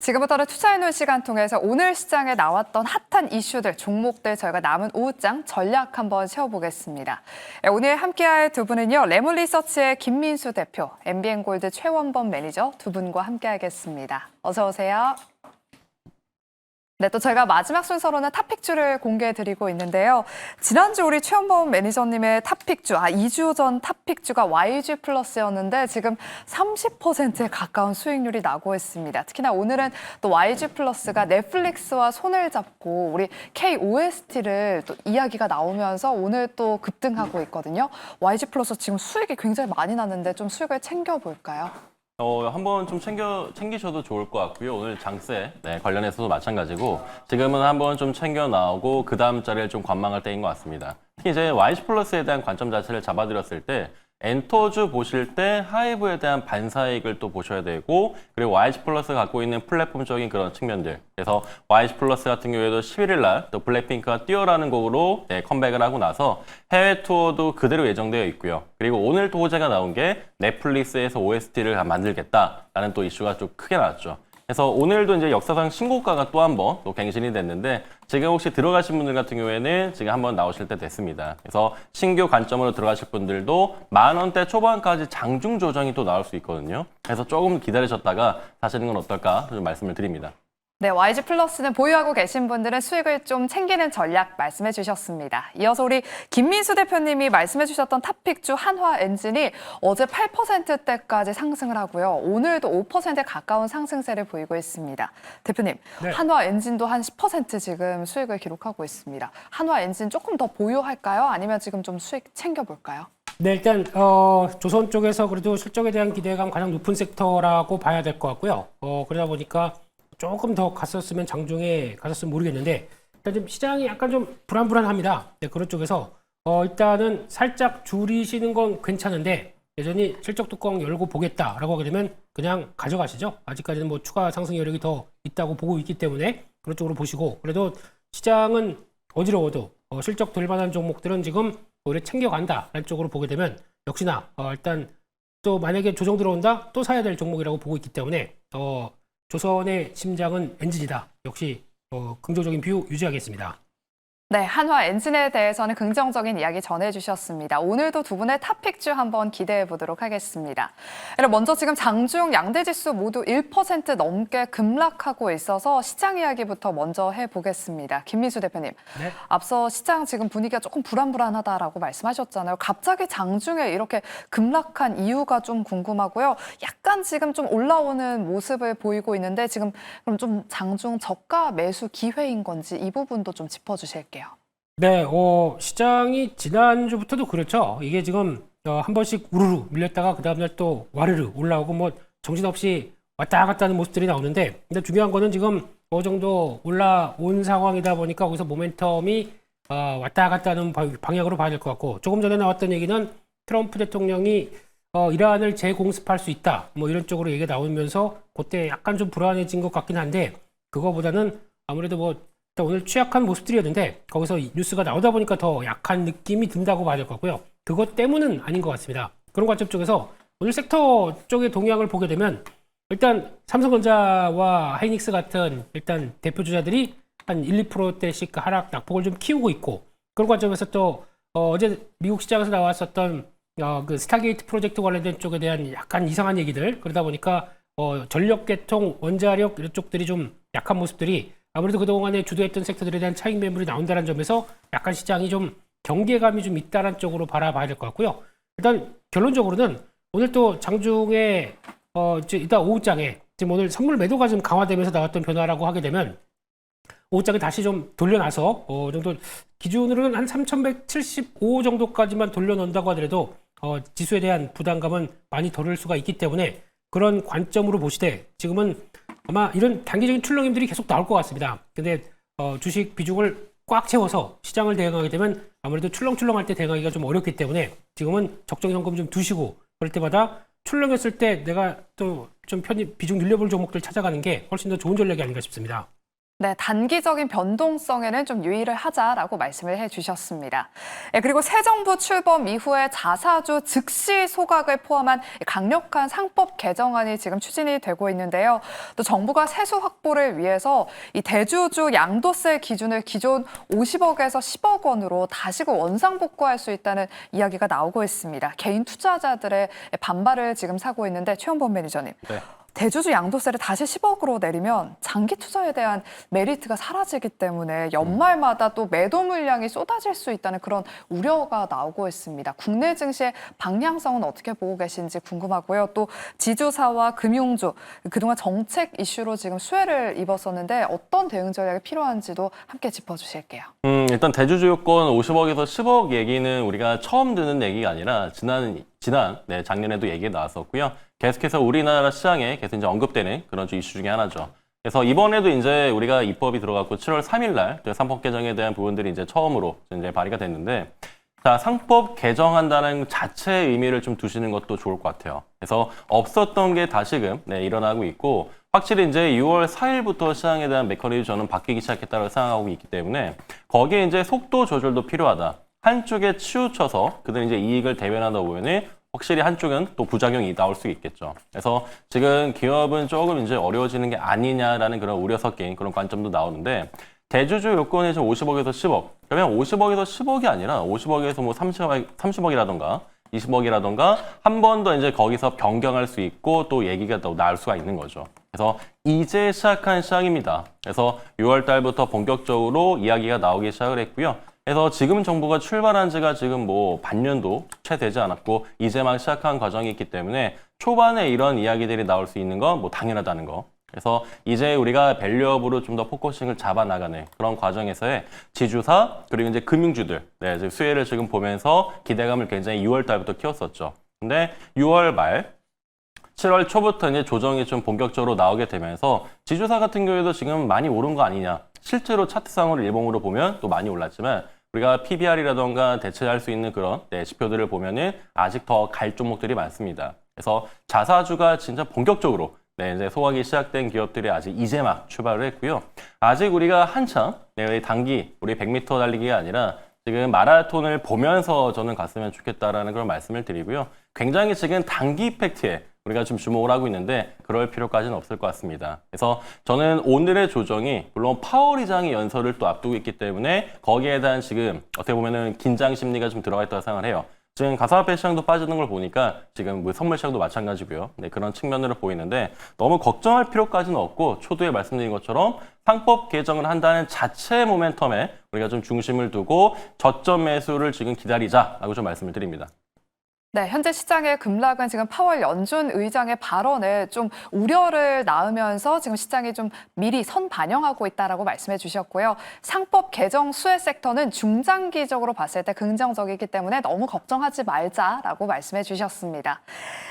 지금부터는 투자해놓은 시간 통해서 오늘 시장에 나왔던 핫한 이슈들, 종목들 저희가 남은 오후장 전략 한번 세워보겠습니다. 오늘 함께할 두 분은요. 레몬리서치의 김민수 대표, MBN골드 최원범 매니저 두 분과 함께하겠습니다. 어서 오세요. 네, 또 저희가 마지막 순서로는 탑픽주를 공개해드리고 있는데요. 지난주 우리 최원범 매니저님의 탑픽주, 2주 전 탑픽주가 YG 플러스였는데 지금 30%에 가까운 수익률이 나고 있습니다. 특히나 오늘은 또 YG 플러스가 넷플릭스와 손을 잡고 우리 KOST를 또 이야기가 나오면서 오늘 또 급등하고 있거든요. YG 플러스 지금 수익이 굉장히 많이 났는데 좀 수익을 챙겨볼까요? 한번 좀 챙기셔도 좋을 것 같고요. 오늘 장세 관련해서도 마찬가지고 지금은 한번 좀 챙겨 나오고 그 다음 자리를 좀 관망할 때인 것 같습니다. 특히 이제 YG 플러스에 대한 관점 자체를 잡아드렸을 때 엔터주 보실 때 하이브에 대한 반사이익을 또 보셔야 되고 그리고 YG 플러스가 갖고 있는 플랫폼적인 그런 측면들 그래서 YG 플러스 같은 경우에도 11일 날 또 블랙핑크가 뛰어라는 곡으로 컴백을 하고 나서 해외 투어도 그대로 예정되어 있고요. 그리고 오늘 또 호재가 나온 게 넷플릭스에서 OST를 만들겠다라는 또 이슈가 좀 크게 나왔죠. 그래서 오늘도 이제 역사상 신고가가 또 한 번 또 갱신이 됐는데 지금 혹시 들어가신 분들 같은 경우에는 지금 한번 나오실 때 됐습니다. 그래서 신규 관점으로 들어가실 분들도 10,000원대 초반까지 장중 조정이 또 나올 수 있거든요. 그래서 조금 기다리셨다가 사시는 건 어떨까 좀 말씀을 드립니다. 네, YG 플러스는 보유하고 계신 분들은 수익을 좀 챙기는 전략 말씀해 주셨습니다. 이어서 우리 김민수 대표님이 말씀해 주셨던 탑픽주 한화엔진이 어제 8%대까지 상승을 하고요. 오늘도 5%에 가까운 상승세를 보이고 있습니다. 대표님, 네. 한화엔진도 한 10% 지금 수익을 기록하고 있습니다. 한화엔진 조금 더 보유할까요? 아니면 지금 좀 수익 챙겨볼까요? 네, 일단 조선 쪽에서 그래도 실적에 대한 기대감 가장 높은 섹터라고 봐야 될 것 같고요. 그러다 보니까 조금 더 갔었으면 장중에 갔었으면 모르겠는데 일단 좀 시장이 약간 좀 불안합니다. 네, 그런 쪽에서 일단은 살짝 줄이시는 건 괜찮은데 여전히 실적 뚜껑 열고 보겠다라고 하게 되면 그냥 가져가시죠. 아직까지는 뭐 추가 상승 여력이 더 있다고 보고 있기 때문에 그런 쪽으로 보시고 그래도 시장은 어지러워도 실적 될 만한 종목들은 지금 오히려 챙겨간다라는 쪽으로 보게 되면 역시나 일단 또 만약에 조정 들어온다 또 사야 될 종목이라고 보고 있기 때문에 조선의 심장은 엔진이다. 역시 긍정적인 뷰 유지하겠습니다. 네, 한화엔진에 대해서는 긍정적인 이야기 전해주셨습니다. 오늘도 두 분의 탑픽주 한번 기대해 보도록 하겠습니다. 먼저 지금 장중 양대지수 모두 1% 넘게 급락하고 있어서 시장 이야기부터 먼저 해보겠습니다. 김민수 대표님, 네. 앞서 시장 지금 분위기가 조금 불안하다라고 말씀하셨잖아요. 갑자기 장중에 이렇게 급락한 이유가 좀 궁금하고요. 약간 지금 좀 올라오는 모습을 보이고 있는데 지금 그럼 좀 장중 저가 매수 기회인 건지 이 부분도 좀 짚어주실게요. 네, 시장이 지난주부터도 그렇죠. 이게 지금 한 번씩 우르르 밀렸다가 그 다음날 또 와르르 올라오고 뭐 정신없이 왔다 갔다 하는 모습들이 나오는데 근데 중요한 거는 지금 어느 정도 올라온 상황이다 보니까 거기서 모멘텀이 왔다 갔다 하는 방향으로 봐야 될 것 같고 조금 전에 나왔던 얘기는 트럼프 대통령이 이란을 재공습할 수 있다 뭐 이런 쪽으로 얘기가 나오면서 그때 약간 좀 불안해진 것 같긴 한데 그거보다는 아무래도 뭐 오늘 취약한 모습들이었는데 거기서 뉴스가 나오다 보니까 더 약한 느낌이 든다고 봐야 될 것 같고요. 그것 때문은 아닌 것 같습니다. 그런 관점 쪽에서 오늘 섹터 쪽의 동향을 보게 되면 일단 삼성전자와 하이닉스 같은 일단 대표주자들이 한 1, 2%대씩 하락 낙폭을 좀 키우고 있고 그런 관점에서 또 어제 미국 시장에서 나왔었던 그 스타게이트 프로젝트 관련된 쪽에 대한 약간 이상한 얘기들 그러다 보니까 전력계통, 원자력 이런 쪽들이 좀 약한 모습들이 아무래도 그동안에 주도했던 섹터들에 대한 차익 매물이 나온다는 점에서 약간 시장이 좀 경계감이 좀 있다는 쪽으로 바라봐야 될 것 같고요. 일단 결론적으로는 오늘 또 장중에 이따 오후장에 지금 오늘 선물 매도가 좀 강화되면서 나왔던 변화라고 하게 되면 오후장에 다시 좀 돌려놔서 정도 기준으로는 한 3,175 정도까지만 돌려놓는다고 하더라도 지수에 대한 부담감은 많이 덜을 수가 있기 때문에 그런 관점으로 보시되 지금은 아마 이런 단기적인 출렁임들이 계속 나올 것 같습니다. 근데 주식 비중을 꽉 채워서 시장을 대응하게 되면 아무래도 출렁출렁할 때 대응하기가 좀 어렵기 때문에 지금은 적정 현금 좀 두시고 그럴 때마다 출렁였을 때 내가 또 좀 편히 비중 늘려볼 종목들 찾아가는 게 훨씬 더 좋은 전략이 아닌가 싶습니다. 네, 단기적인 변동성에는 좀 유의를 하자라고 말씀을 해주셨습니다. 그리고 새 정부 출범 이후에 자사주 즉시 소각을 포함한 강력한 상법 개정안이 지금 추진이 되고 있는데요. 또 정부가 세수 확보를 위해서 이 대주주 양도세 기준을 기존 50억에서 10억 원으로 다시 원상복구할 수 있다는 이야기가 나오고 있습니다. 개인 투자자들의 반발을 지금 사고 있는데 최원범 매니저님. 네. 대주주 양도세를 다시 10억으로 내리면 장기 투자에 대한 메리트가 사라지기 때문에 연말마다 또 매도 물량이 쏟아질 수 있다는 그런 우려가 나오고 있습니다. 국내 증시의 방향성은 어떻게 보고 계신지 궁금하고요. 또 지주사와 금융주, 그동안 정책 이슈로 지금 수혜를 입었었는데 어떤 대응 전략이 필요한지도 함께 짚어주실게요. 일단 대주주 요건 50억에서 10억 얘기는 우리가 처음 듣는 얘기가 아니라 작년에도 얘기 나왔었고요. 계속해서 우리나라 시장에 계속 이제 언급되는 그런 이슈 중에 하나죠. 그래서 이번에도 이제 우리가 입법이 들어갔고 7월 3일 날 상법 개정에 대한 부분들이 이제 처음으로 이제 발의가 됐는데, 자, 상법 개정한다는 자체의 의미를 좀 두시는 것도 좋을 것 같아요. 그래서 없었던 게 다시금 일어나고 있고, 확실히 이제 6월 4일부터 시장에 대한 메커니즘이 저는 바뀌기 시작했다고 생각하고 있기 때문에 거기에 이제 속도 조절도 필요하다. 한쪽에 치우쳐서 그들이 이제 이익을 대변하다 보면은 확실히 한쪽은 또 부작용이 나올 수 있겠죠. 그래서 지금 기업은 조금 이제 어려워지는 게 아니냐라는 그런 우려 섞인 그런 관점도 나오는데, 대주주 요건이 지금 50억에서 10억. 그러면 50억에서 10억이 아니라 50억에서 뭐 30억이라던가 20억이라던가 한 번 더 이제 거기서 변경할 수 있고 또 얘기가 또 나올 수가 있는 거죠. 그래서 이제 시작한 시장입니다. 그래서 6월 달부터 본격적으로 이야기가 나오기 시작을 했고요. 그래서 지금 정부가 출발한 지가 지금 뭐 반년도 채 되지 않았고 이제 막 시작한 과정이 있기 때문에 초반에 이런 이야기들이 나올 수 있는 건 뭐 당연하다는 거. 그래서 이제 우리가 밸류업으로 좀 더 포커싱을 잡아나가는 그런 과정에서의 지주사 그리고 이제 금융주들 지금 수혜를 지금 보면서 기대감을 굉장히 6월 달부터 키웠었죠. 근데 6월 말 7월 초부터 이제 조정이 좀 본격적으로 나오게 되면서 지주사 같은 경우에도 지금 많이 오른 거 아니냐. 실제로 차트상으로 일봉으로 보면 또 많이 올랐지만 우리가 PBR이라던가 대체할 수 있는 그런 지표들을 보면은 아직 더 갈 종목들이 많습니다. 그래서 자사주가 진짜 본격적으로 이제 소화기 시작된 기업들이 아직 이제 막 출발을 했고요. 아직 우리가 한창 단기 우리 100m 달리기가 아니라 지금 마라톤을 보면서 저는 갔으면 좋겠다라는 그런 말씀을 드리고요. 굉장히 지금 단기 이펙트에 우리가 좀 주목을 하고 있는데 그럴 필요까지는 없을 것 같습니다. 그래서 저는 오늘의 조정이 물론 파월 의장이 연설을 또 앞두고 있기 때문에 거기에 대한 지금 어떻게 보면은 긴장 심리가 좀 들어가 있다고 생각을 해요. 지금 가상화폐 시장도 빠지는 걸 보니까 지금 뭐 선물 시장도 마찬가지고요. 그런 측면으로 보이는데 너무 걱정할 필요까지는 없고 초두에 말씀드린 것처럼 상법 개정을 한다는 자체 모멘텀에 우리가 좀 중심을 두고 저점 매수를 지금 기다리자라고 좀 말씀을 드립니다. 네, 현재 시장의 급락은 지금 파월 연준 의장의 발언에 좀 우려를 낳으면서 지금 시장이 좀 미리 선반영하고 있다라고 말씀해 주셨고요. 상법 개정 수혜 섹터는 중장기적으로 봤을 때 긍정적이기 때문에 너무 걱정하지 말자라고 말씀해 주셨습니다.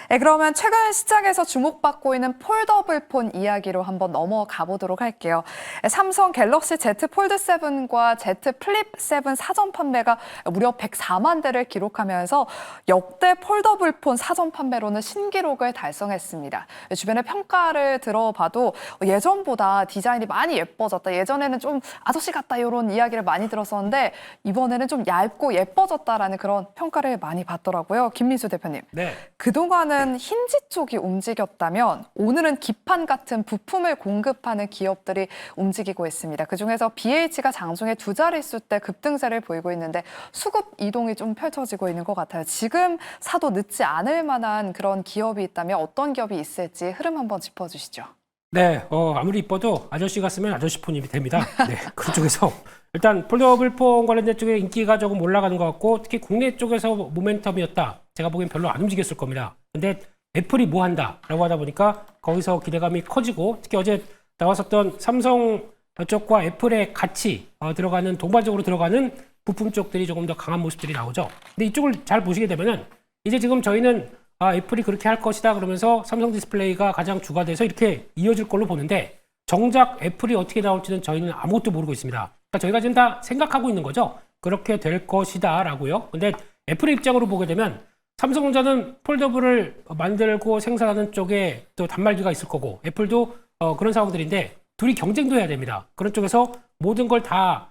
네, 그러면 최근 시장에서 주목받고 있는 폴더블 폰 이야기로 한번 넘어가 보도록 할게요. 삼성 갤럭시 Z 폴드 7과 Z 플립 7 사전 판매가 무려 104만 대를 기록하면서 역대 폴더블 폰 사전 판매로는 신기록을 달성했습니다. 주변의 평가를 들어봐도 예전보다 디자인이 많이 예뻐졌다. 예전에는 좀 아저씨 같다 이런 이야기를 많이 들었었는데 이번에는 좀 얇고 예뻐졌다라는 그런 평가를 많이 받더라고요. 김민수 대표님. 네. 그동안은 힌지 쪽이 움직였다면 오늘은 기판 같은 부품을 공급하는 기업들이 움직이고 있습니다. 그중에서 BH가 장중에 두 자릿수 대 급등세를 보이고 있는데 수급 이동이 좀 펼쳐지고 있는 것 같아요. 지금 사도 늦지 않을 만한 그런 기업이 있다면 어떤 기업이 있을지 흐름 한번 짚어주시죠. 네, 아무리 이뻐도 아저씨 같으면 아저씨 폰이 됩니다. 네, 그쪽에서 일단 폴더블 폰 관련된 쪽에 인기가 조금 올라가는 것 같고 특히 국내 쪽에서 모멘텀이었다. 제가 보기엔 별로 안 움직였을 겁니다. 근데 애플이 뭐 한다라고 하다 보니까 거기서 기대감이 커지고 특히 어제 나왔었던 삼성 쪽과 애플의 같이 들어가는 동반적으로 들어가는 부품 쪽들이 조금 더 강한 모습들이 나오죠. 근데 이쪽을 잘 보시게 되면은 이제 지금 저희는 애플이 그렇게 할 것이다 그러면서 삼성 디스플레이가 가장 주가 돼서 이렇게 이어질 걸로 보는데 정작 애플이 어떻게 나올지는 저희는 아무것도 모르고 있습니다. 그러니까 저희가 지금 다 생각하고 있는 거죠. 그렇게 될 것이다 라고요. 근데 애플의 입장으로 보게 되면 삼성전자는 폴더블을 만들고 생산하는 쪽에 또 단말기가 있을 거고 애플도 그런 상황들인데 둘이 경쟁도 해야 됩니다. 그런 쪽에서 모든 걸 다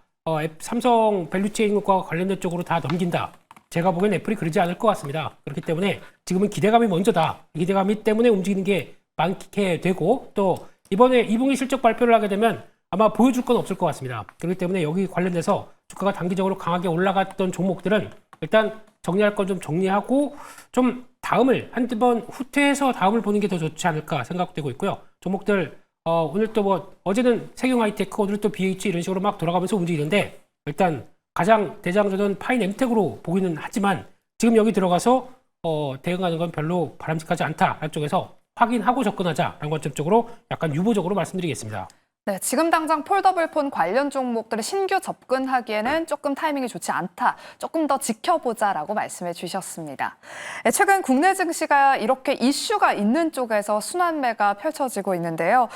삼성 밸류체인과 관련된 쪽으로 다 넘긴다. 제가 보기엔 애플이 그러지 않을 것 같습니다. 그렇기 때문에 지금은 기대감이 먼저다. 기대감이 때문에 움직이는 게 많게 되고 또 이번에 2분기 실적 발표를 하게 되면 아마 보여줄 건 없을 것 같습니다. 그렇기 때문에 여기 관련돼서 주가가 단기적으로 강하게 올라갔던 종목들은 일단 정리할 건 좀 정리하고 좀 다음을 한두 번 후퇴해서 다음을 보는 게 더 좋지 않을까 생각되고 있고요. 종목들 오늘 또 뭐 어제는 세경 하이테크, 오늘 또 BH 이런 식으로 막 돌아가면서 움직이는데 일단 가장 대장주는 파인엠텍으로 보기는 하지만 지금 여기 들어가서 대응하는 건 별로 바람직하지 않다. 쪽에서 확인하고 접근하자라는 관점 쪽으로 약간 유보적으로 말씀드리겠습니다. 네, 지금 당장 폴더블폰 관련 종목들을 신규 접근하기에는 조금 타이밍이 좋지 않다. 조금 더 지켜보자라고 말씀해 주셨습니다. 네, 최근 국내 증시가 이렇게 이슈가 있는 쪽에서 순환매가 펼쳐지고 있는데요.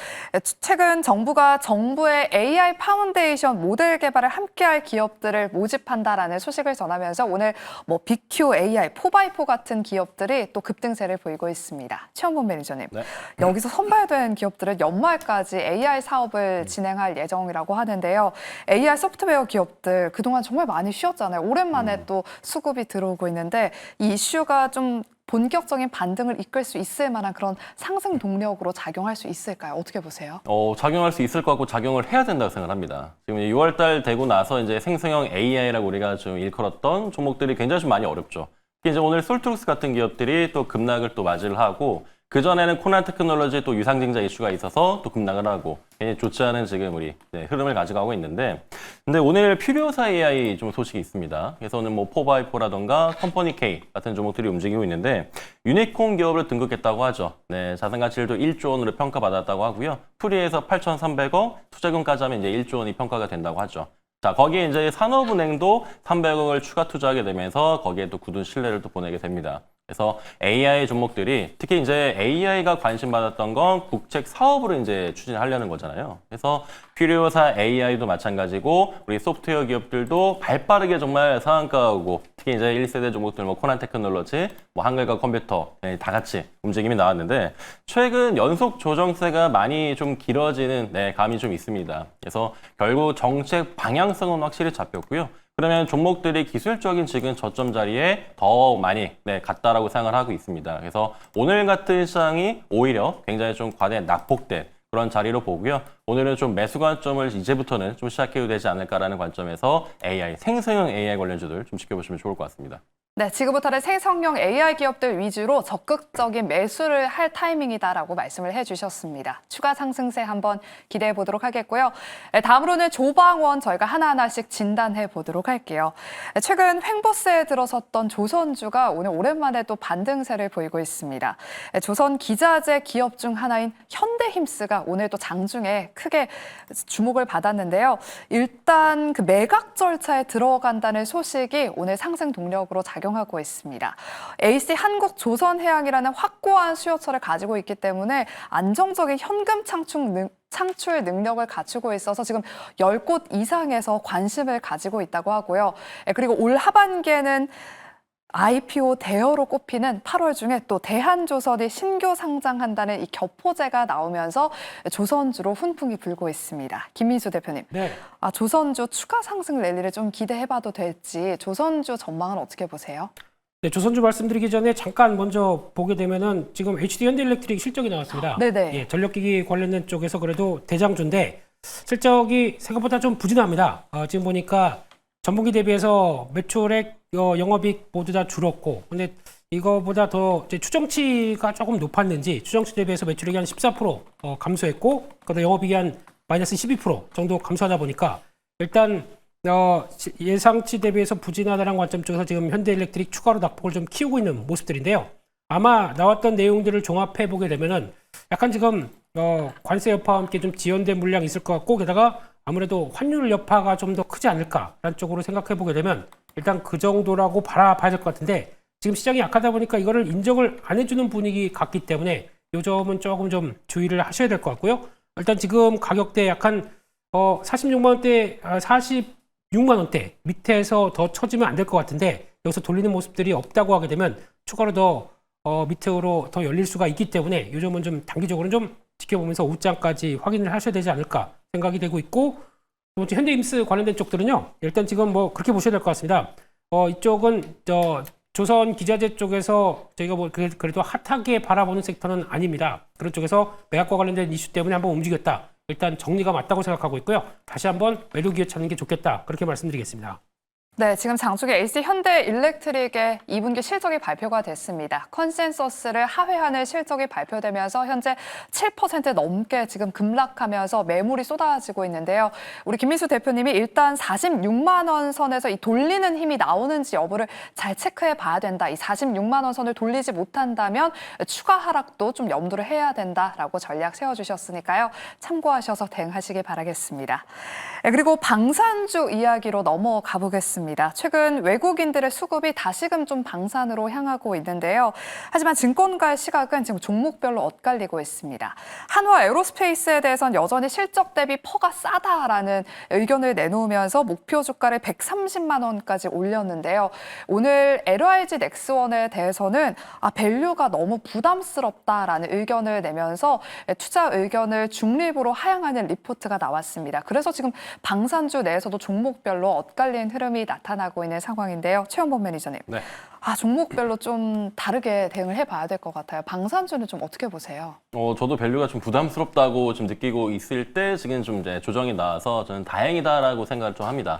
최근 정부가 정부의 AI 파운데이션 모델 개발을 함께할 기업들을 모집한다라는 소식을 전하면서 오늘 뭐 BQ AI, 4x4 같은 기업들이 또 급등세를 보이고 있습니다. 최원봉 매니저님, 네. 여기서 선발된 기업들은 연말까지 AI 사업을 진행할 예정이라고 하는데요. AI 소프트웨어 기업들 그동안 정말 많이 쉬었잖아요. 오랜만에 또 수급이 들어오고 있는데 이 이슈가 좀 본격적인 반등을 이끌 수 있을 만한 그런 상승 동력으로 작용할 수 있을까요? 어떻게 보세요? 작용할 수 있을 것 같고 작용을 해야 된다고 생각합니다. 지금 6월 달 되고 나서 이제 생성형 AI라고 우리가 좀 일컬었던 종목들이 굉장히 좀 많이 어렵죠. 특히 이제 오늘 솔트룩스 같은 기업들이 또 급락을 또 맞이를 하고 그전에는 코난 테크놀로지 또 유상증자 이슈가 있어서 또 급락을 하고 굉장히 좋지 않은 지금 우리 흐름을 가져가고 있는데 근데 오늘 퓨리오사 AI 좀 소식이 있습니다. 그래서 오늘 뭐 4x4라던가 컴퍼니 K 같은 종목들이 움직이고 있는데 유니콘 기업을 등극했다고 하죠. 네, 자산가치도 1조 원으로 평가받았다고 하고요. 퓨리에서 8,300억, 투자금까지 하면 이제 1조 원이 평가가 된다고 하죠. 자, 거기에 이제 산업은행도 300억을 추가 투자하게 되면서 거기에 또 굳은 신뢰를 또 보내게 됩니다. 그래서 AI 종목들이 특히 이제 AI가 관심 받았던 건 국책 사업으로 이제 추진하려는 거잖아요. 그래서 퓨리오사 AI도 마찬가지고 우리 소프트웨어 기업들도 발빠르게 정말 상한가하고 특히 이제 1세대 종목들 뭐 코난 테크놀로지, 뭐 한글과 컴퓨터 다 같이 움직임이 나왔는데 최근 연속 조정세가 많이 좀 길어지는 감이 좀 있습니다. 그래서 결국 정책 방향성은 확실히 잡혔고요. 그러면 종목들이 기술적인 지금 저점 자리에 더 많이 갔다라고 생각을 하고 있습니다. 그래서 오늘 같은 시장이 오히려 굉장히 좀 과대 낙폭된 그런 자리로 보고요. 오늘은 좀 매수 관점을 이제부터는 좀 시작해도 되지 않을까라는 관점에서 AI, 생성형 AI 관련주들 좀 지켜보시면 좋을 것 같습니다. 네, 지금부터는 생성형 AI 기업들 위주로 적극적인 매수를 할 타이밍이다라고 말씀을 해주셨습니다. 추가 상승세 한번 기대해 보도록 하겠고요. 네, 다음으로는 조방원 저희가 하나하나씩 진단해 보도록 할게요. 네, 최근 횡보세에 들어섰던 조선주가 오늘 오랜만에 또 반등세를 보이고 있습니다. 네, 조선 기자재 기업 중 하나인 현대힘스가 오늘 또 장중에 크게 주목을 받았는데요. 일단 그 매각 절차에 들어간다는 소식이 오늘 상승 동력으로 작용하고 있습니다. AC 한국조선해양이라는 확고한 수요처를 가지고 있기 때문에 안정적인 현금 창출 능력을 갖추고 있어서 지금 10곳 이상에서 관심을 가지고 있다고 하고요. 그리고 올 하반기에는 IPO 대여로 꼽히는 8월 중에 또 대한조선이 신규 상장한다는 이 격포제가 나오면서 조선주로 훈풍이 불고 있습니다. 김민수 대표님, 네. 조선주 추가 상승 랠리를 좀 기대해봐도 될지 조선주 전망은 어떻게 보세요? 네, 조선주 말씀드리기 전에 잠깐 먼저 보게 되면은 지금 HD 현대일렉트릭 실적이 나왔습니다. 네네. 예, 전력기기 관련된 쪽에서 그래도 대장주인데 실적이 생각보다 좀 부진합니다. 지금 보니까 전분기 대비해서 매출액, 영업이익 모두 다 줄었고, 근데 이거보다 더 이제 추정치가 조금 높았는지 추정치 대비해서 매출액이 한 14% 감소했고, 그다음 영업이익이 한 마이너스 12% 정도 감소하다 보니까 일단 예상치 대비해서 부진하다는 관점 쪽에서 지금 현대일렉트릭 추가로 낙폭을 좀 키우고 있는 모습들인데요. 아마 나왔던 내용들을 종합해 보게 되면은 약간 지금 관세 여파와 함께 좀 지연된 물량이 있을 것 같고, 게다가 아무래도 환율 여파가 좀 더 크지 않을까라는 쪽으로 생각해 보게 되면 일단 그 정도라고 바라봐야 될 것 같은데 지금 시장이 약하다 보니까 이거를 인정을 안 해주는 분위기 같기 때문에 이 점은 조금 좀 주의를 하셔야 될 것 같고요. 일단 지금 가격대 약간 46만 원대, 46만 원대 밑에서 더 쳐지면 안 될 것 같은데 여기서 돌리는 모습들이 없다고 하게 되면 추가로 더 밑으로 더 열릴 수가 있기 때문에 이 점은 좀 단기적으로는 좀 지켜보면서 오후장까지 확인을 하셔야 되지 않을까 생각이 되고 있고, 두 번째 현대임스 관련된 쪽들은요. 일단 지금 뭐 그렇게 보셔야 될 것 같습니다. 이쪽은 조선 기자재 쪽에서 저희가 뭐 그래도 핫하게 바라보는 섹터는 아닙니다. 그런 쪽에서 매각과 관련된 이슈 때문에 한번 움직였다. 일단 정리가 맞다고 생각하고 있고요. 다시 한번 매도 기회 찾는 게 좋겠다. 그렇게 말씀드리겠습니다. 네, 지금 장중에 LG 현대일렉트릭의 2분기 실적이 발표가 됐습니다. 컨센서스를 하회하는 실적이 발표되면서 현재 7% 넘게 지금 급락하면서 매물이 쏟아지고 있는데요. 우리 김민수 대표님이 일단 46만 원 선에서 이 돌리는 힘이 나오는지 여부를 잘 체크해 봐야 된다. 이 46만 원 선을 돌리지 못한다면 추가 하락도 좀 염두를 해야 된다라고 전략 세워주셨으니까요. 참고하셔서 대응하시기 바라겠습니다. 네, 그리고 방산주 이야기로 넘어가 보겠습니다. 최근 외국인들의 수급이 다시금 좀 방산으로 향하고 있는데요. 하지만 증권가의 시각은 지금 종목별로 엇갈리고 있습니다. 한화 에어로스페이스에 대해서는 여전히 실적 대비 퍼가 싸다라는 의견을 내놓으면서 목표 주가를 130만 원까지 올렸는데요. 오늘 LIG 넥스원에 대해서는 밸류가 너무 부담스럽다라는 의견을 내면서 투자 의견을 중립으로 하향하는 리포트가 나왔습니다. 그래서 지금 방산주 내에서도 종목별로 엇갈린 흐름이 나타나고 있는 상황인데요. 최영범 매니저님. 네. 종목별로 좀 다르게 대응을 해봐야 될 것 같아요. 방산주는 좀 어떻게 보세요? 저도 밸류가 좀 부담스럽다고 좀 느끼고 있을 때 지금 좀 이제 조정이 나와서 저는 다행이다라고 생각을 좀 합니다.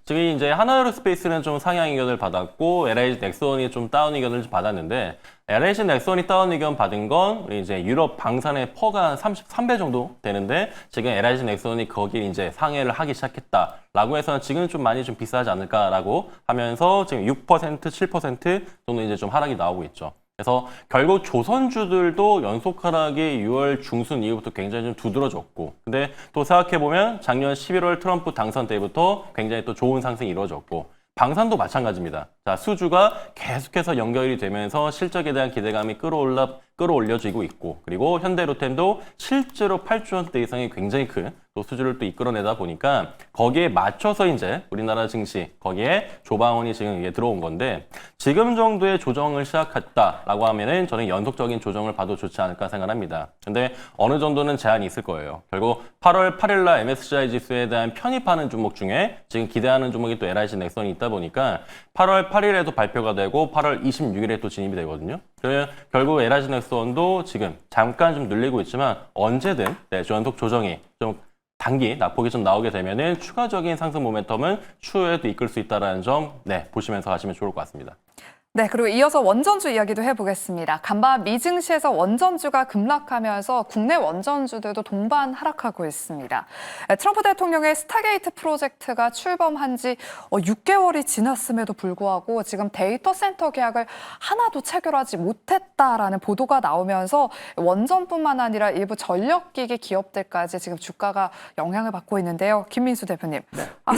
지금 이제 하나에어로스페이스는 좀 상향 의견을 받았고 LIG 넥스원이 좀 다운 의견을 좀 받았는데 LIG 넥스원이 다운 의견 받은 건 이제 유럽 방산의 퍼가 한 33배 정도 되는데 지금 LIG 넥스원이 거기에 이제 상해를 하기 시작했다라고 해서 지금 좀 많이 좀 비싸지 않을까라고 하면서 지금 6%, 7% 정도 이제 좀 하락이 나오고 있죠. 그래서 결국 조선주들도 연속 하락이 6월 중순 이후부터 굉장히 좀 두드러졌고, 근데 또 생각해보면 작년 11월 트럼프 당선 때부터 굉장히 또 좋은 상승이 이루어졌고, 방산도 마찬가지입니다. 자, 수주가 계속해서 연결이 되면서 실적에 대한 기대감이 끌어올려지고 있고, 그리고 현대로템도 실제로 8조 원대 이상의 굉장히 큰 또 수주를 또 이끌어내다 보니까 거기에 맞춰서 이제 우리나라 증시 거기에 조방원이 지금 이게 들어온 건데 지금 정도의 조정을 시작했다라고 하면은 저는 연속적인 조정을 봐도 좋지 않을까 생각합니다. 근데 어느 정도는 제한이 있을 거예요. 결국 8월 8일 날 MSCI 지수에 대한 편입하는 종목 중에 지금 기대하는 종목이 또 LIG 넥슨이 있다 보니까 8월 8일에도 발표가 되고 8월 26일에 또 진입이 되거든요. 그러면 결국 LIG 넥슨도 지금 잠깐 좀 늘리고 있지만 언제든 연속 조정이 좀 단기 낙폭이 좀 나오게 되면은 추가적인 상승 모멘텀은 추후에도 이끌 수 있다는 점 보시면서 가시면 좋을 것 같습니다. 네, 그리고 이어서 원전주 이야기도 해보겠습니다. 간밤 미증시에서 원전주가 급락하면서 국내 원전주들도 동반 하락하고 있습니다. 트럼프 대통령의 스타게이트 프로젝트가 출범한 지 6개월이 지났음에도 불구하고 지금 데이터 센터 계약을 하나도 체결하지 못했다라는 보도가 나오면서 원전뿐만 아니라 일부 전력기기 기업들까지 지금 주가가 영향을 받고 있는데요. 김민수 대표님,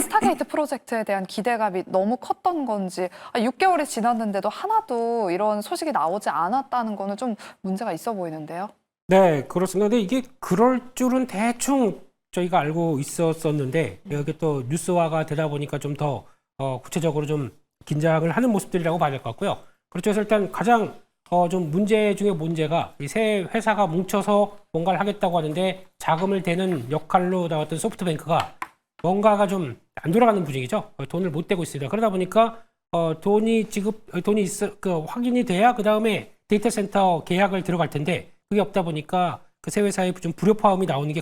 스타게이트 프로젝트에 대한 기대감이 너무 컸던 건지 6개월이 지났는데 하나도 이런 소식이 나오지 않았다는 거는 좀 문제가 있어 보이는데요. 네, 그렇습니다. 근데 이게 그럴 줄은 대충 저희가 알고 있었었는데 이게 또 뉴스화가 되다 보니까 좀 더 구체적으로 좀 긴장을 하는 모습들이라고 봐야 될 것 같고요. 그렇죠. 그래서 일단 가장 좀 문제 중에 문제가 이 세 회사가 뭉쳐서 뭔가를 하겠다고 하는데 자금을 대는 역할로 나왔던 소프트뱅크가 뭔가가 좀 안 돌아가는 분위기죠. 돈을 못 대고 있습니다. 그러다 보니까 돈이 확인이 돼야 그 다음에 데이터 센터 계약을 들어갈 텐데 그게 없다 보니까 그 세 회사의 좀 불협화음이 나오는 게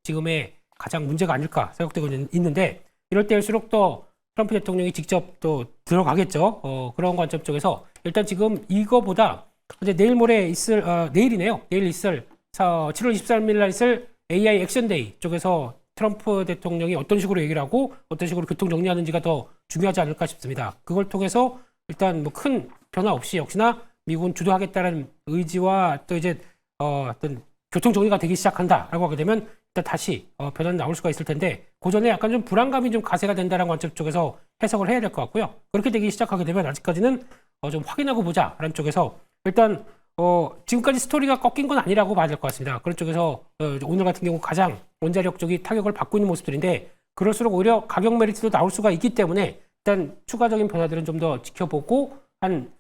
지금의 가장 문제가 아닐까 생각되고 있는데 이럴 때일수록 또 트럼프 대통령이 직접 또 들어가겠죠. 그런 관점 쪽에서 일단 지금 이거보다 이제 내일 모레 내일이네요. 내일 있을 7월 23일 날 있을 AI 액션데이 쪽에서 트럼프 대통령이 어떤 식으로 얘기를 하고 어떤 식으로 교통 정리하는지가 더 중요하지 않을까 싶습니다. 그걸 통해서 일단 뭐 큰 변화 없이 역시나 미국은 주도하겠다는 의지와 또 이제 어떤 교통 정리가 되기 시작한다라고 하게 되면 일단 다시 변화는 나올 수가 있을 텐데 그 전에 약간 좀 불안감이 좀 가세가 된다는 관점 쪽에서 해석을 해야 될 것 같고요. 그렇게 되기 시작하게 되면 아직까지는 좀 확인하고 보자라는 쪽에서 일단 지금까지 스토리가 꺾인 건 아니라고 봐야 될 것 같습니다. 그런 쪽에서 오늘 같은 경우 가장 원자력 쪽이 타격을 받고 있는 모습들인데 그럴수록 오히려 가격 메리트도 나올 수가 있기 때문에 일단 추가적인 변화들은 좀 더 지켜보고 한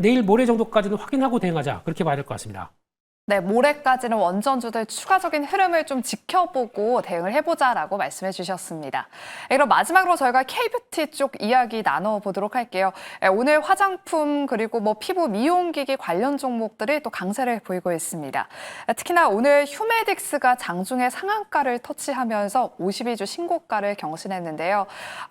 내일 모레 정도까지는 확인하고 대응하자 그렇게 봐야 될 것 같습니다. 네, 모레까지는 원전주들 추가적인 흐름을 좀 지켜보고 대응을 해보자라고 말씀해 주셨습니다. 그럼 마지막으로 저희가 K뷰티 쪽 이야기 나눠보도록 할게요. 오늘 화장품 그리고 피부 미용기기 관련 종목들이 또 강세를 보이고 있습니다. 특히나 오늘 휴메딕스가 장중에 상한가를 터치하면서 52주 신고가를 경신했는데요.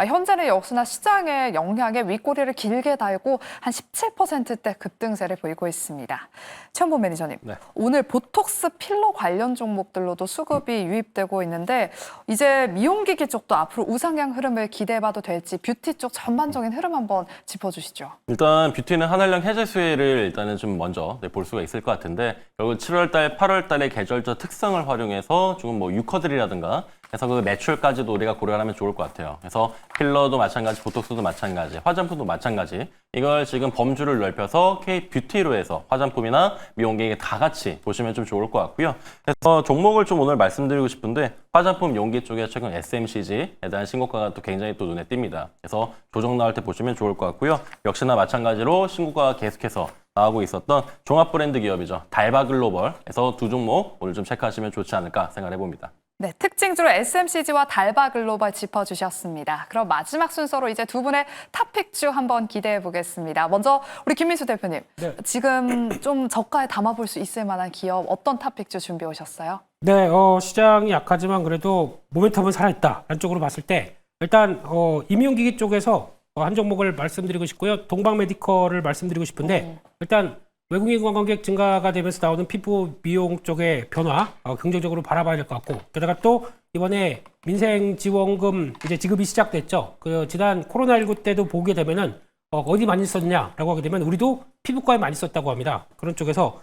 현재는 역시나 시장의 영향에 윗꼬리를 길게 달고 한 17%대 급등세를 보이고 있습니다. 최원범 매니저님. 네. 오늘 보톡스 필러 관련 종목들로도 수급이 유입되고 있는데 이제 미용기기 쪽도 앞으로 우상향 흐름을 기대해봐도 될지 뷰티 쪽 전반적인 흐름 한번 짚어주시죠. 일단 뷰티는 한알령 해제 수혜를 일단은 좀 먼저 볼 수가 있을 것 같은데 결국 7월달, 8월달의 계절적 특성을 활용해서 조금 유커들이라든가 그래서 그 매출까지도 우리가 고려를 하면 좋을 것 같아요. 그래서 필러도 마찬가지, 보톡스도 마찬가지, 화장품도 마찬가지. 이걸 지금 범주를 넓혀서 K뷰티로 해서 화장품이나 미용기기 다 같이 보시면 좀 좋을 것 같고요. 그래서 종목을 좀 오늘 말씀드리고 싶은데 화장품 용기 쪽에 최근 SMCG에 대한 신고가가 또 굉장히 또 눈에 띕니다. 그래서 조정 나올 때 보시면 좋을 것 같고요. 역시나 마찬가지로 신고가가 계속해서 나오고 있었던 종합 브랜드 기업이죠. 달바글로벌에서 두 종목 오늘 좀 체크하시면 좋지 않을까 생각해 봅니다. 네, 특징주로 SMCG와 달바글로벌 짚어주셨습니다. 그럼 마지막 순서로 이제 두 분의 탑픽주 한번 기대해 보겠습니다. 먼저 우리 김민수 대표님, 네. 지금 좀 저가에 담아볼 수 있을 만한 기업 어떤 탑픽주 준비해 오셨어요? 네, 시장이 약하지만 그래도 모멘텀은 살아있다. 안쪽으로 봤을 때 일단 임용기기 쪽에서 한 종목을 말씀드리고 싶고요. 동방메디컬을 말씀드리고 싶은데 일단 외국인 관광객 증가가 되면서 나오는 피부 미용 쪽의 변화 긍정적으로 바라봐야 될 것 같고 게다가 또 이번에 민생지원금 이제 지급이 시작됐죠. 그 지난 코로나19 때도 보게 되면은 어디 많이 썼냐라고 하게 되면 우리도 피부과에 많이 썼다고 합니다. 그런 쪽에서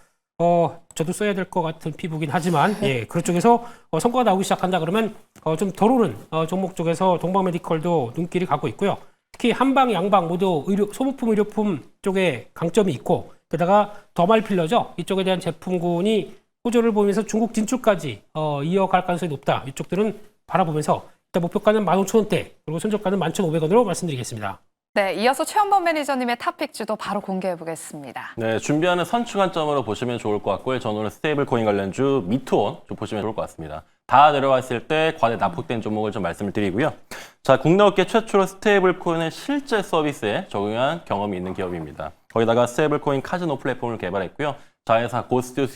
저도 써야 될 것 같은 피부긴 하지만 예 그런 쪽에서 성과가 나오기 시작한다 그러면 좀 덜 오른 종목 쪽에서 동방메디컬도 눈길이 가고 있고요. 특히 한방, 양방 모두 소모품, 의료품 쪽에 강점이 있고 게다가 더말필러죠. 이쪽에 대한 제품군이 호조를 보면서 중국 진출까지 이어갈 가능성이 높다. 이쪽들은 바라보면서 일단 목표가는 15,000원대 그리고 손절가는 11,500원으로 말씀드리겠습니다. 네, 이어서 최원범 매니저님의 탑픽주도 바로 공개해 보겠습니다. 네, 준비하는 선추 관점으로 보시면 좋을 것 같고요. 저는 오늘 스테이블 코인 관련주 미투온 좀 보시면 좋을 것 같습니다. 다 내려왔을 때 과대 납폭된 종목을 좀 말씀을 드리고요. 자, 국내 업계 최초로 스테이블 코인을 실제 서비스에 적용한 경험이 있는 기업입니다. 거기다가 스테이블 코인 카지노 플랫폼을 개발했고요. 자회사 고스트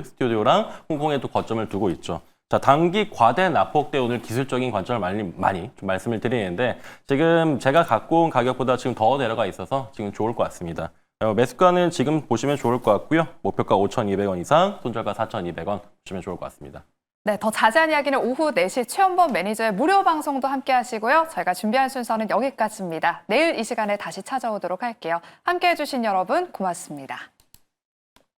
스튜디오랑 홍콩에 또 거점을 두고 있죠. 자, 단기 과대 납폭 때 오늘 기술적인 관점을 많이 좀 말씀을 드리는데 지금 제가 갖고 온 가격보다 지금 더 내려가 있어서 지금 좋을 것 같습니다. 매수가는 지금 보시면 좋을 것 같고요. 목표가 5,200원 이상, 손절가 4,200원 보시면 좋을 것 같습니다. 네, 더 자세한 이야기는 오후 4시 최원범 매니저의 무료 방송도 함께 하시고요. 저희가 준비한 순서는 여기까지입니다. 내일 이 시간에 다시 찾아오도록 할게요. 함께 해주신 여러분 고맙습니다.